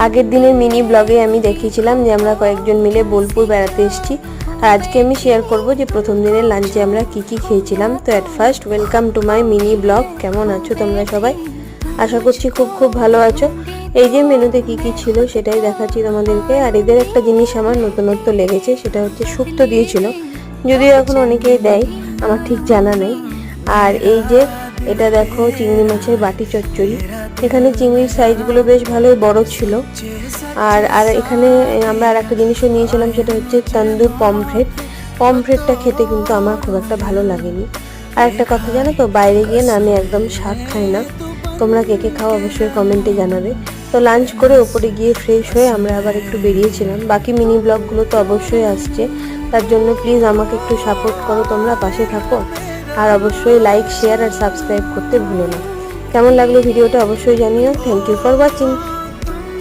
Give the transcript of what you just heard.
আগের দিনের মিনি ব্লগে আমি দেখিয়েছিলাম যে আমরা কয়েকজন মিলে বোলপুর বেড়াতে এসেছি। আর আজকে আমি শেয়ার করব যে প্রথম দিনের লাঞ্চে আমরা কি কি খেয়েছিলাম। তো at first welcome to my mini blog. কেমন আছো তোমরা সবাই? আশা করছি খুব ভালো আছো। এই যে মেনুতে কি কি ছিল সেটাই দেখাচ্ছি তোমাদেরকে। আর এদের একটা জিনিস আমার নতুনত্ব লেগেছে, সেটা হচ্ছে শুক্তো দিয়েছিল, যদিও এখন অনেকেই দেয়, আমার ঠিক জানা নেই। আর এই যে এটা দেখো চিংড়ি মাছের বাটি চচ্চড়ি। এখানে চিংড়ির সাইজগুলো বেশ ভালোই বড় ছিল। আর এখানে আমরা আর একটা জিনিসও নিয়েছিলাম, সেটা হচ্ছে তন্দুর পমফ্রেট। পমফ্রেটটা খেতে কিন্তু আমার খুব একটা ভালো লাগেনি। আর একটা কথা জানো তো, বাইরে গিয়ে না আমি একদম শাক খাই না। তোমরা কে কে খাও অবশ্যই কমেন্টে জানাবে। তো লাঞ্চ করে ওপরে গিয়ে ফ্রেশ হয়ে আমরা আবার একটু বেরিয়েছিলাম। বাকি মিনি ব্লগগুলো তো অবশ্যই আসছে, তার জন্য প্লিজ আমাকে একটু সাপোর্ট করো, তোমরা পাশে থাকো। আর অবশ্যই লাইক, শেয়ার আর সাবস্ক্রাইব করতে ভুলো না। কেমন লাগলো ভিডিওটা অবশ্যই জানিও। Thank you for watching.